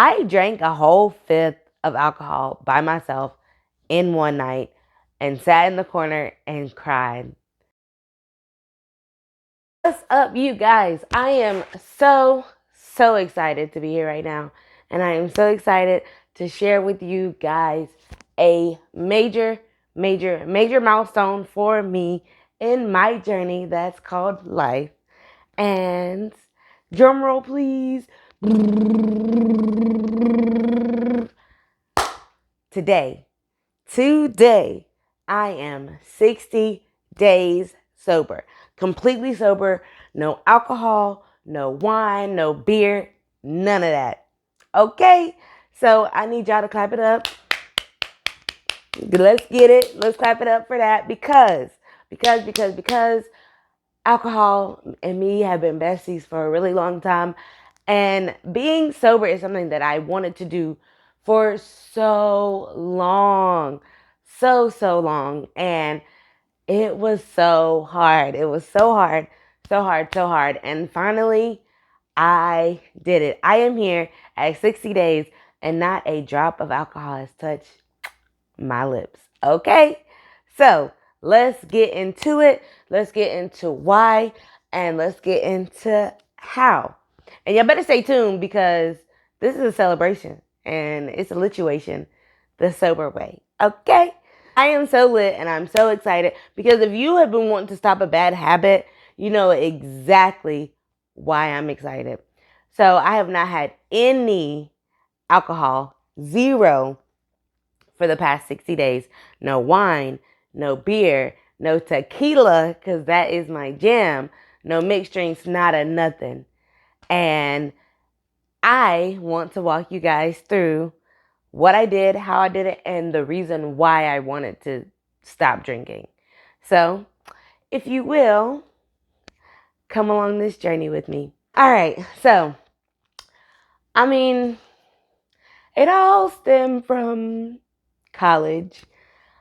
I drank a whole fifth of alcohol by myself in one night and sat in the corner and cried. What's up, you guys? I am so excited to be here right now. And I am so excited to share with you guys a major milestone for me in my journey that's called life. And drum roll, please. Today, I am 60 days sober. Completely sober. No alcohol, no wine, no beer, none of that. Okay? So I need y'all to clap it up. Let's get it. Let's clap it up for that because alcohol and me have been besties for a really long time. And being sober is something that I wanted to do for so long. So long. And it was so hard. It was so hard. So hard. And finally, I did it. I am here at 60 days and not a drop of alcohol has touched my lips. Okay? So let's get into it. Let's get into why and let's get into how. And y'all better stay tuned because this is a celebration and it's a lituation the sober way. Okay? I am so lit and I'm so excited because if you have been wanting to stop a bad habit, you know exactly why I'm excited. So I have not had any alcohol, zero, for the past 60 days. No wine, no beer, no tequila, because that is my jam. No mixed drinks, nada, nothing. And I want to walk you guys through what I did, how I did it, and the reason why I wanted to stop drinking. So, if you will, come along this journey with me. All right, so, I mean, it all stemmed from college.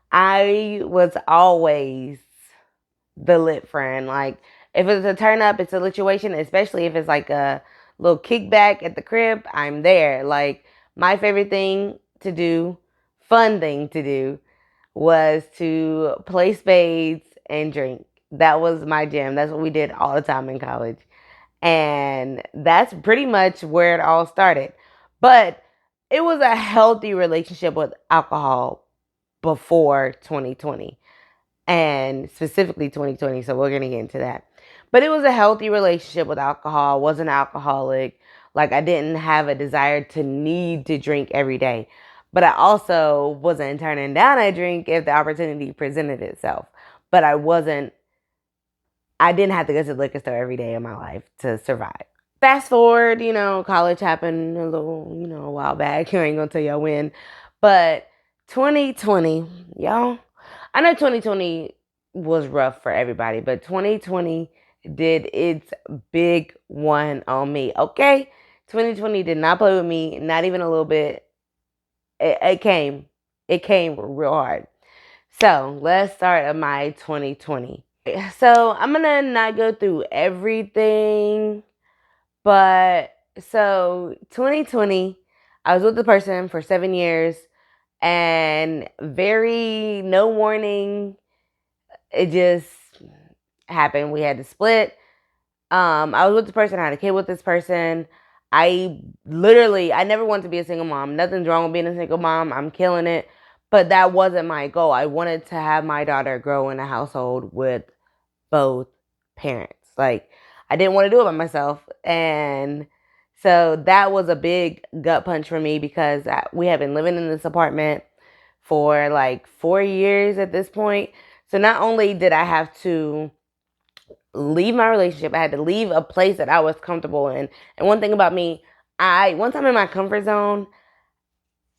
I was always the lit friend. Like, if it's a turn up, it's a situation, especially if it's like a little kickback at the crib, I'm there. Like, my favorite thing to do, fun thing to do, was to play spades and drink. That was my jam. That's what we did all the time in college. And that's pretty much where it all started. But it was a healthy relationship with alcohol before 2020 and specifically 2020. So we're going to get into that. But it was a healthy relationship with alcohol. I wasn't alcoholic. Like, I didn't have a desire to need to drink every day. But I also wasn't turning down a drink if the opportunity presented itself. But I didn't have to go to the liquor store every day of my life to survive. Fast forward, college happened a while back. I ain't gonna tell y'all when. But 2020, y'all, I know 2020 was rough for everybody, but 2020 did its big one on me. Okay? 2020 did not play with me, not even a little bit. It came. It came real hard. So let's start my 2020. So I'm gonna not go through everything, but so 2020, I was with the person for 7 years and very no warning. It just happened. We had to split. I was with this person. I had a kid with this person. I never wanted to be a single mom. Nothing's wrong with being a single mom. I'm killing it. But that wasn't my goal. I wanted to have my daughter grow in a household with both parents. Like, I didn't want to do it by myself. And so that was a big gut punch for me because we have been living in this apartment for like 4 years at this point. So not only did I have to leave my relationship, I had to leave a place that I was comfortable in. And one thing about me, once I'm in my comfort zone,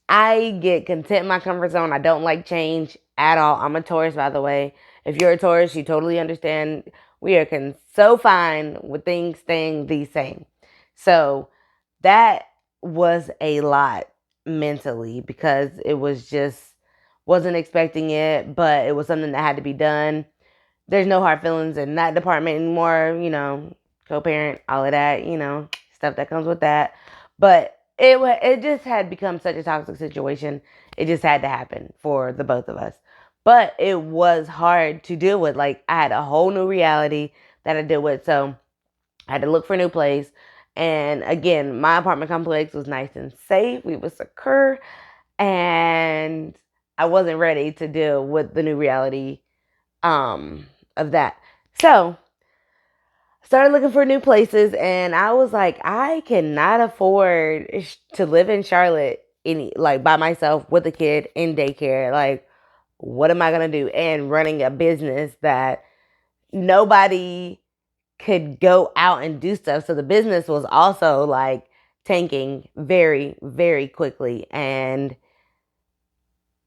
I get content in my comfort zone. I don't like change at all. I'm a Taurus, by the way. If you're a Taurus, you totally understand. We are so fine with things staying the same. So that was a lot mentally because it was just, wasn't expecting it, but it was something that had to be done. There's no hard feelings in that department anymore, co-parent, all of that, stuff that comes with that. But it just had become such a toxic situation. It just had to happen for the both of us. But it was hard to deal with. Like, I had a whole new reality that I deal with. So I had to look for a new place. And again, my apartment complex was nice and safe. We were secure. And I wasn't ready to deal with the new reality of that. So started looking for new places, and I was like, I cannot afford to live in Charlotte by myself with a kid in daycare. Like, what am I gonna do? And running a business that nobody could go out and do stuff. So the business was also like tanking very, very quickly. And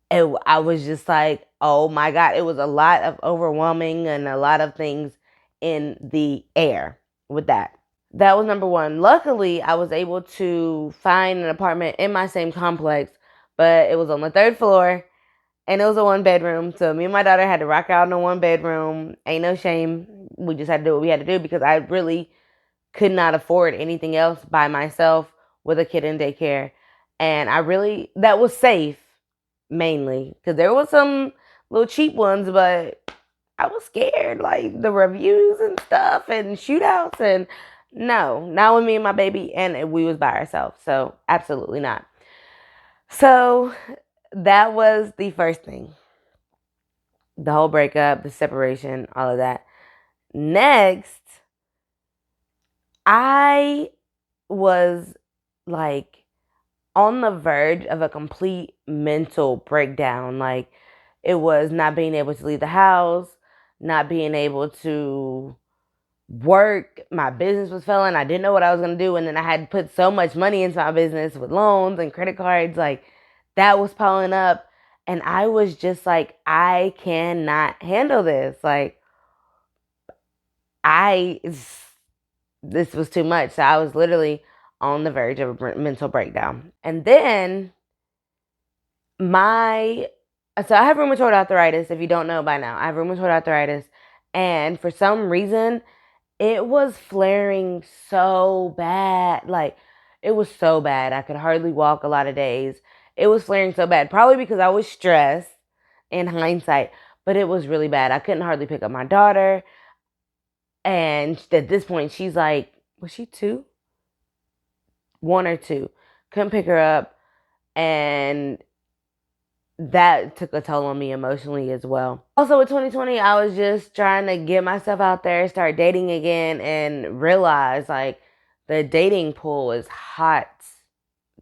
I was just like, oh my God, it was a lot of overwhelming and a lot of things in the air with that. That was number one. Luckily, I was able to find an apartment in my same complex, but it was on the third floor and it was a one bedroom. So me and my daughter had to rock out in a one bedroom. Ain't no shame. We just had to do what we had to do because I really could not afford anything else by myself with a kid in daycare. And that was safe mainly because there was some little cheap ones, but I was scared, like the reviews and stuff and shootouts. And no, not with me and my baby, and we was by ourselves. So absolutely not. So that was the first thing. The whole breakup, the separation, all of that. Next, I was like on the verge of a complete mental breakdown. Like, it was not being able to leave the house, not being able to work. My business was failing. I didn't know what I was going to do. And then I had put so much money into my business with loans and credit cards. Like, that was piling up. And I was just like, I cannot handle this. Like, I, this was too much. So I was literally on the verge of a mental breakdown. And then my, so I have rheumatoid arthritis. If you don't know by now, I have rheumatoid arthritis. And for some reason, it was flaring so bad. Like, it was so bad. I could hardly walk a lot of days. It was flaring so bad. Probably because I was stressed in hindsight, but it was really bad. I couldn't hardly pick up my daughter. And at this point, she's like, was she two? One or two. Couldn't pick her up. And that took a toll on me emotionally as well. Also, with 2020, I was just trying to get myself out there, start dating again, and realize like the dating pool is hot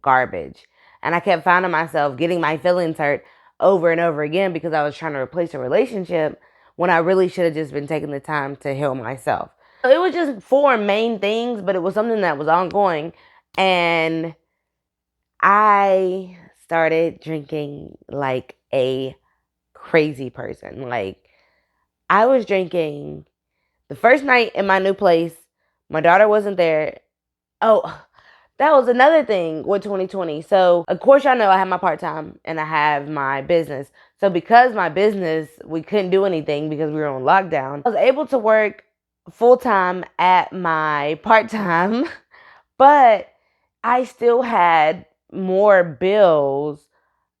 garbage. And I kept finding myself getting my feelings hurt over and over again because I was trying to replace a relationship when I really should have just been taking the time to heal myself. So it was just four main things, but it was something that was ongoing. And I started drinking like a crazy person. Like, I was drinking the first night in my new place. My daughter wasn't there. Oh, that was another thing with 2020. So, of course, y'all know I have my part time and I have my business. So, because my business, we couldn't do anything because we were on lockdown, I was able to work full time at my part time, but I still had more bills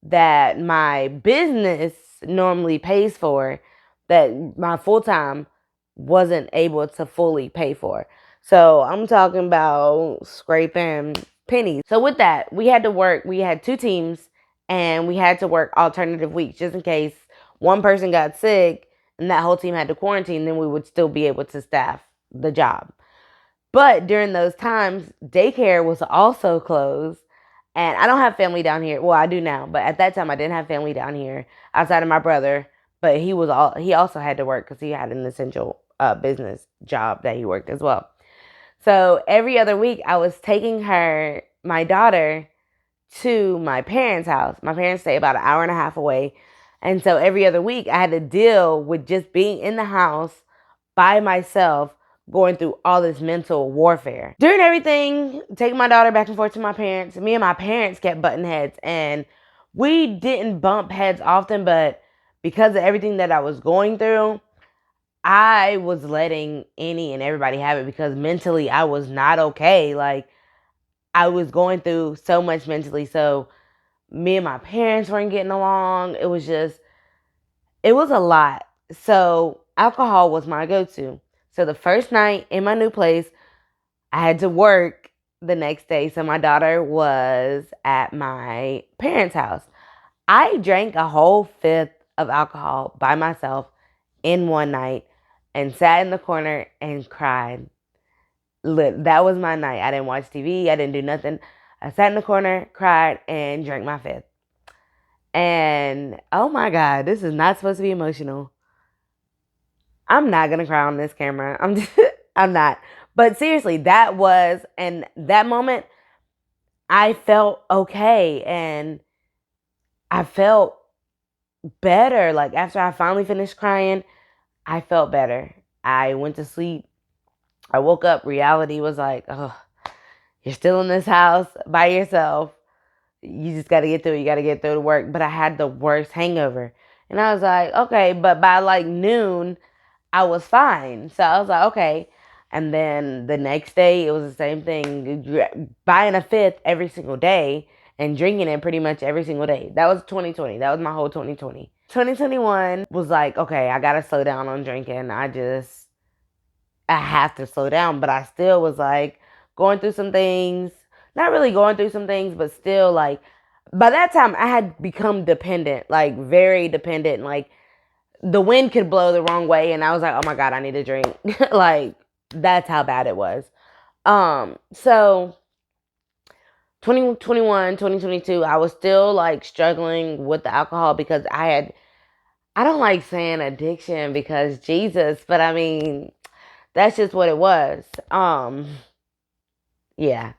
that my business normally pays for that my full time wasn't able to fully pay for. So I'm talking about scraping pennies. So with that, we had to work. We had two teams and we had to work alternative weeks just in case one person got sick and that whole team had to quarantine, then we would still be able to staff the job. But during those times, daycare was also closed. And I don't have family down here. Well, I do now, but at that time I didn't have family down here outside of my brother. But he also had to work because he had an essential business job that he worked as well. So every other week I was taking my daughter, to my parents' house. My parents stay about an hour and a half away. And so every other week I had to deal with just being in the house by myself, going through all this mental warfare. During everything, taking my daughter back and forth to my parents, me and my parents kept butting heads. And we didn't bump heads often, but because of everything that I was going through, I was letting any and everybody have it because mentally I was not okay. Like, I was going through so much mentally. So me and my parents weren't getting along. It was a lot. So alcohol was my go-to. So the first night in my new place, I had to work the next day. So my daughter was at my parents' house. I drank a whole fifth of alcohol by myself in one night and sat in the corner and cried. That was my night. I didn't watch TV. I didn't do nothing. I sat in the corner, cried, and drank my fifth. And oh my God, this is not supposed to be emotional. I'm not gonna cry on this camera. I'm not. But seriously, and that moment, I felt okay and I felt better. Like after I finally finished crying, I felt better. I went to sleep. I woke up. Reality was like, oh, you're still in this house by yourself. You just got to get through it. You got to get through the work. But I had the worst hangover. And I was like, okay. But by like noon, I was fine. So I was like, okay. And then the next day, it was the same thing. Buying a fifth every single day and drinking it pretty much every single day. That was 2020. That was my whole 2020. 2021 was like, okay, I got to slow down on drinking. I have to slow down. But I still was like going through some things. Not really going through some things, but still like, by that time, I had become dependent, like very dependent. Like, the wind could blow the wrong way and I was like, oh my God, I need a drink. Like that's how bad it was. So 2021, 2022, I was still like struggling with the alcohol because I don't like saying addiction because Jesus, but I mean, that's just what it was. Yeah.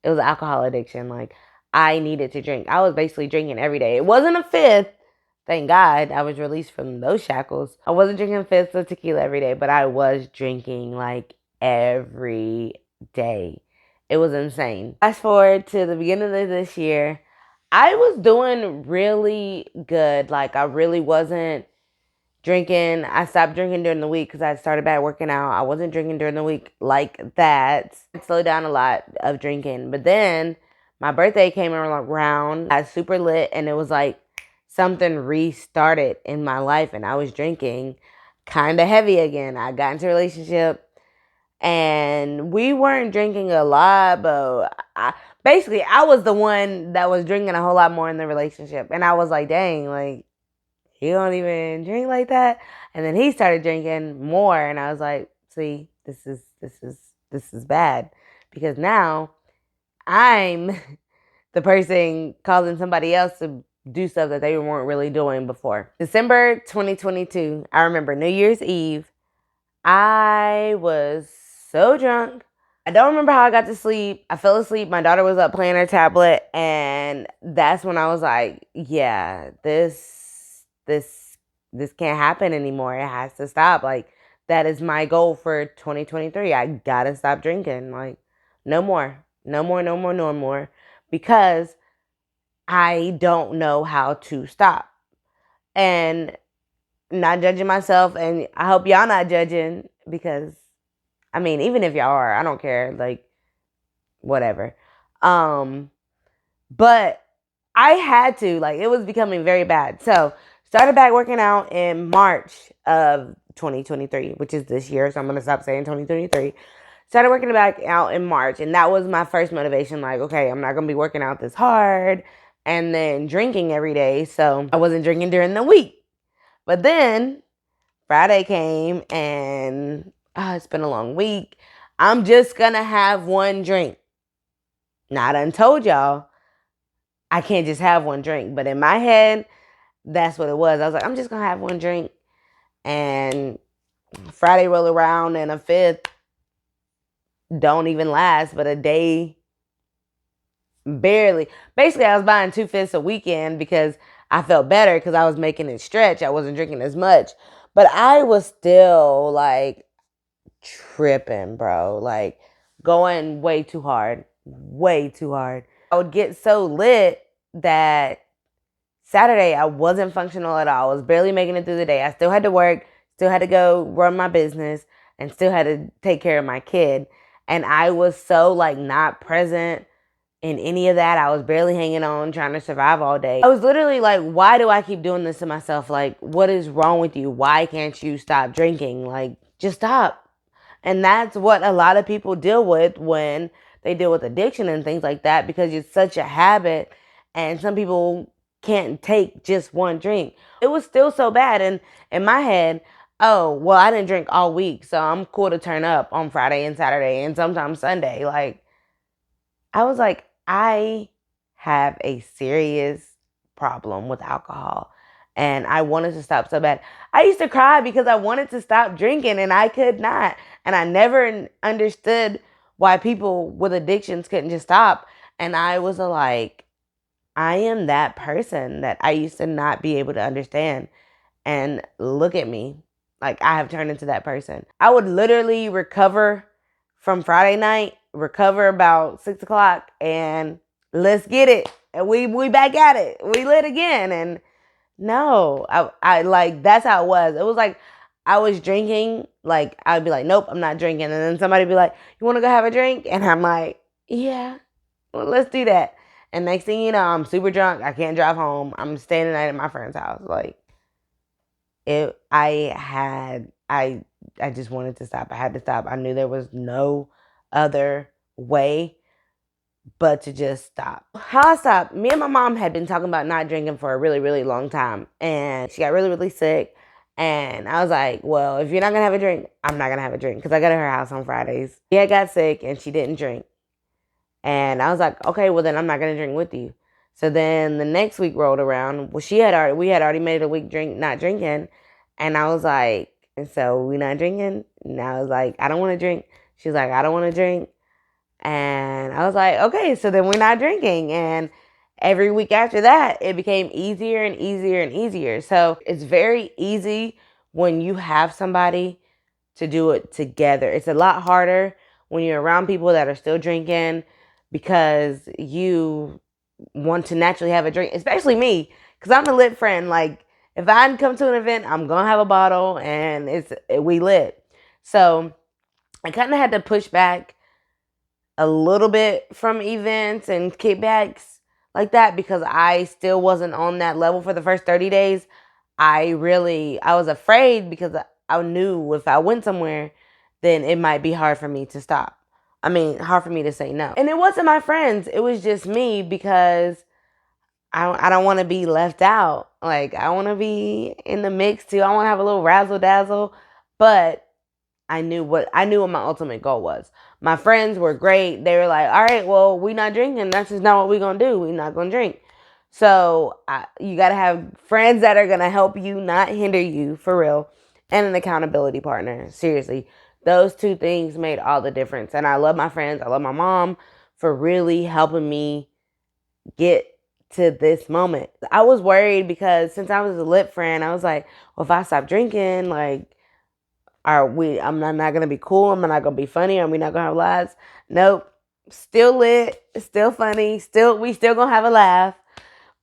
It was alcohol addiction. Like I needed to drink. I was basically drinking every day. It wasn't a fifth. Thank God I was released from those shackles. I wasn't drinking fifths of tequila every day, but I was drinking like every day. It was insane. Fast forward to the beginning of this year, I was doing really good. Like I really wasn't drinking. I stopped drinking during the week because I started back working out. I wasn't drinking during the week like that. I slowed down a lot of drinking. But then my birthday came around. I was super lit and it was like something restarted in my life and I was drinking kind of heavy again. I got into a relationship and we weren't drinking a lot, but basically I was the one that was drinking a whole lot more in the relationship. And I was like, dang, like, he don't even drink like that. And then he started drinking more, and I was like, see, this is bad because now I'm the person causing somebody else to do stuff that they weren't really doing before. December 2022, I remember New Year's Eve. I was so drunk. I don't remember how I got to sleep. I fell asleep. My daughter was up playing her tablet, and that's when I was like, yeah, this can't happen anymore. It has to stop. Like that is my goal for 2023. I gotta stop drinking. Like no more. No more, no more, no more. Because I don't know how to stop. And not judging myself, and I hope y'all not judging because I mean, even if y'all are, I don't care. Like, whatever. But I had to, like, it was becoming very bad. So, started back working out in March of 2023, which is this year. So, I'm going to stop saying 2023. Started working back out in March. And that was my first motivation. Like, okay, I'm not going to be working out this hard. And then drinking every day. So, I wasn't drinking during the week. But then Friday came and it's been a long week. I'm just going to have one drink. Now, I done told y'all I can't just have one drink. But in my head, that's what it was. I was like, I'm just going to have one drink. And Friday roll around and a fifth don't even last, but a day barely. Basically, I was buying 2 fifths a weekend because I felt better because I was making it stretch. I wasn't drinking as much. But I was still like tripping, bro. Like going way too hard. Way too hard. I would get so lit that Saturday I wasn't functional at all. I was barely making it through the day. I still had to work, still had to go run my business, and still had to take care of my kid. And I was so like not present in any of that. I was barely hanging on, trying to survive all day. I was literally like, why do I keep doing this to myself? Like, what is wrong with you? Why can't you stop drinking? Like, just stop. And that's what a lot of people deal with when they deal with addiction and things like that, because it's such a habit, and some people can't take just one drink. It was still so bad. And in my head, oh, well, I didn't drink all week, so I'm cool to turn up on Friday and Saturday and sometimes Sunday. Like, I was like, I have a serious problem with alcohol. And I wanted to stop so bad. I used to cry because I wanted to stop drinking and I could not. And I never understood why people with addictions couldn't just stop. And I was like, I am that person that I used to not be able to understand. And look at me. Like, I have turned into that person. I would literally recover from Friday night, recover about 6 o'clock, and let's get it. And we back at it. We lit again. And no, I like, that's how it was. It was like I was drinking, like I'd be like, nope, I'm not drinking. And then somebody'd be like, you want to go have a drink? And I'm like, yeah, well, let's do that. And next thing you know, I'm super drunk. I can't drive home. I'm staying the night at my friend's house. Like, I just wanted to stop. I had to stop. I knew there was no other way but to just stop. How I stopped, me and my mom had been talking about not drinking for a really, really long time. And she got really, really sick. And I was like, well, if you're not going to have a drink, I'm not going to have a drink. Because I go to her house on Fridays. She had got sick and she didn't drink. And I was like, okay, well, then I'm not going to drink with you. So then the next week rolled around. Well, we had already made a week not drinking. And I was like, and so we not drinking? And I was like, I don't want to drink. She's like, I don't want to drink. And I was like, okay, so then we're not drinking. And every week after that, it became easier and easier and easier. So it's very easy when you have somebody to do it together. It's a lot harder when you're around people that are still drinking, because you want to naturally have a drink, especially me, because I'm a lit friend. Like, if I come to an event, I'm going to have a bottle and we lit. So I kind of had to push back a little bit from events and kickbacks like that, because I still wasn't on that level for the first 30 days. I was afraid, because I knew if I went somewhere, then it might be hard for me to stop. I mean, hard for me to say no. And it wasn't my friends. It was just me, because I don't want to be left out. Like, I want to be in the mix too. I want to have a little razzle dazzle, but I knew what my ultimate goal was. My friends were great. They were like, all right, well, we not drinking. That's just not what we gonna do. We not gonna drink. So you gotta have friends that are gonna help you, not hinder you, for real, and an accountability partner. Seriously, those two things made all the difference. And I love my friends. I love my mom for really helping me get to this moment. I was worried, because since I was a lit friend, I was like, well, if I stop drinking, like, I'm not gonna be cool, I'm not gonna be funny, are we not gonna have laughs? Nope. Still lit, still funny, we still gonna have a laugh.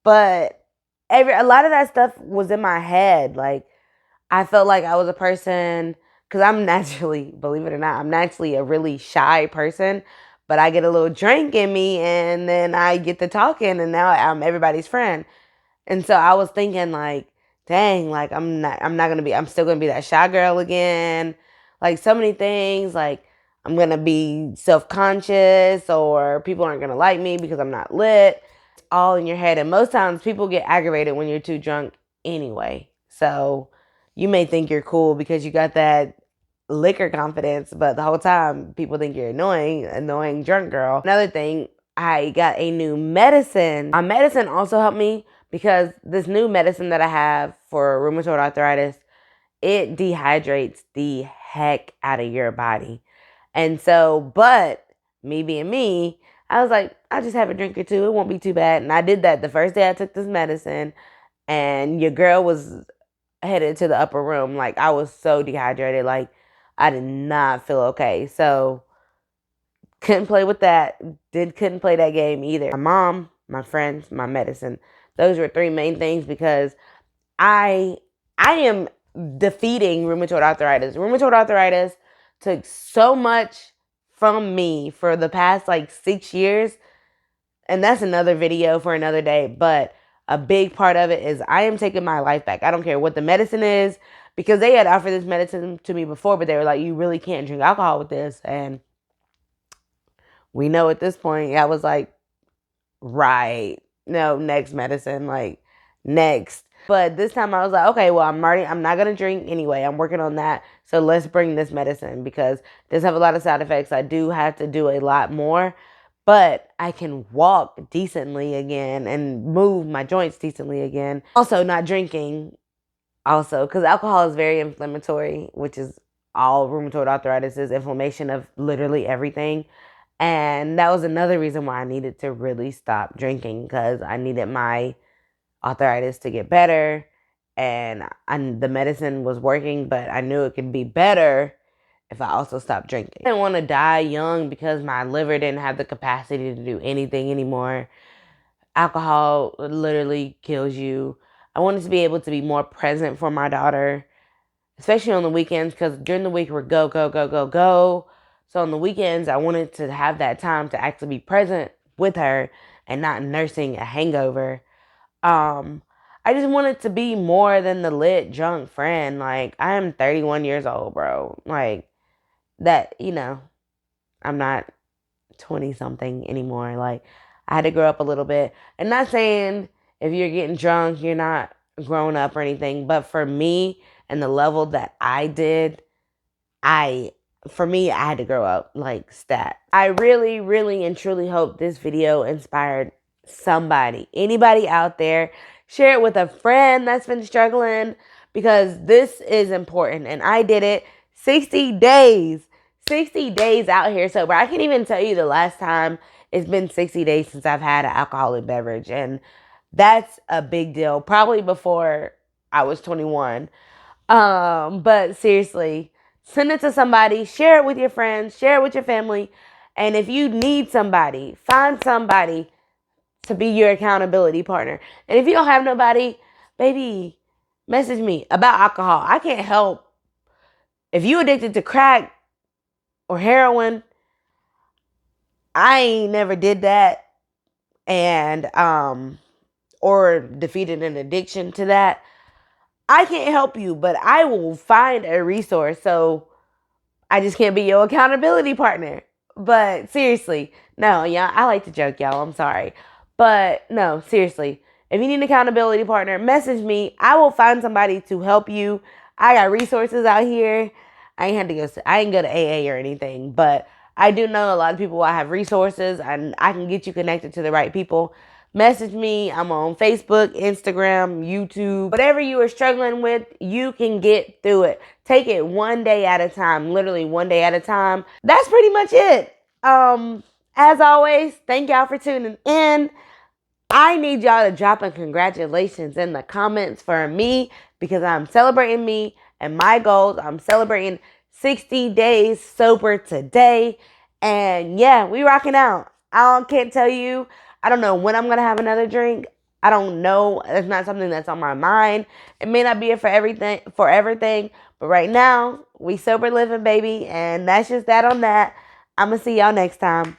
But a lot of that stuff was in my head. Like, I felt like I was a person, because I'm naturally, believe it or not, I'm naturally a really shy person. But I get a little drink in me, and then I get to talking, and now I'm everybody's friend. And so I was thinking, like, dang, like, I'm still gonna be that shy girl again. Like, so many things, like, I'm gonna be self-conscious, or people aren't gonna like me because I'm not lit. It's all in your head. And most times people get aggravated when you're too drunk anyway. So you may think you're cool because you got that liquor confidence, but the whole time people think you're annoying drunk girl. Another thing, I got a new medicine. My medicine also helped me, because this new medicine that I have for rheumatoid arthritis, it dehydrates the heck out of your body. And so, but me being me, I was like, I'll just have a drink or two. It won't be too bad. And I did that the first day I took this medicine, and your girl was headed to the upper room. Like, I was so dehydrated. Like, I did not feel okay. So couldn't play with that. Couldn't play that game either. My mom, my friends, my medicine. Those were three main things, because I am defeating rheumatoid arthritis. Rheumatoid arthritis took so much from me for the past like 6 years. And that's another video for another day. But a big part of it is I am taking my life back. I don't care what the medicine is, because they had offered this medicine to me before, but they were like, you really can't drink alcohol with this. And we know at this point, I was like, right, no, next medicine, like next. But this time I was like, okay, well, I'm not gonna drink anyway. I'm working on that. So let's bring this medicine, because it does have a lot of side effects. I do have to do a lot more, but I can walk decently again and move my joints decently again. Also, not drinking, also, because alcohol is very inflammatory, which is all rheumatoid arthritis is inflammation of literally everything. And that was another reason why I needed to really stop drinking, because I needed my arthritis to get better. And the medicine was working, but I knew it could be better if I also stopped drinking. I didn't want to die young because my liver didn't have the capacity to do anything anymore. Alcohol literally kills you. I wanted to be able to be more present for my daughter, especially on the weekends, because during the week we're go, go, go, go, go. So on the weekends, I wanted to have that time to actually be present with her and not nursing a hangover. Um, I just wanted to be more than the lit drunk friend. Like, I am 31 years old, bro. Like, that, I'm not 20 something anymore. Like, I had to grow up a little bit. And not saying if you're getting drunk, you're not grown up or anything. But for me and the level that I did, I for me, I had to grow up like stat. I really, really and truly hope this video inspired somebody, anybody out there. Share it with a friend that's been struggling, because this is important. And I did it 60 days, 60 days out here sober. I can't even tell you the last time it's been 60 days since I've had an alcoholic beverage. And that's a big deal. Probably before I was 21. But seriously, send it to somebody, share it with your friends, share it with your family. And if you need somebody, find somebody to be your accountability partner. And if you don't have nobody, baby, message me about alcohol. I can't help. If you addicted to crack or heroin, I ain't never did that. And or defeated an addiction to that. I can't help you, but I will find a resource. So I just can't be your accountability partner. But seriously, no, yeah, I like to joke, y'all. I'm sorry. But no, seriously, if you need an accountability partner, message me. I will find somebody to help you. I got resources out here. I ain't go to AA or anything, but I do know a lot of people. I have resources and I can get you connected to the right people. Message me. I'm on Facebook, Instagram, YouTube. Whatever you are struggling with, you can get through it. Take it one day at a time, literally one day at a time. That's pretty much it. As always, thank y'all for tuning in. I need y'all to drop a congratulations in the comments for me, because I'm celebrating me and my goals. I'm celebrating 60 days sober today. And yeah, we rocking out. Can't tell you. I don't know when I'm going to have another drink. I don't know. It's not something that's on my mind. It may not be it for everything. But right now, we sober living, baby. And that's just that on that. I'm going to see y'all next time.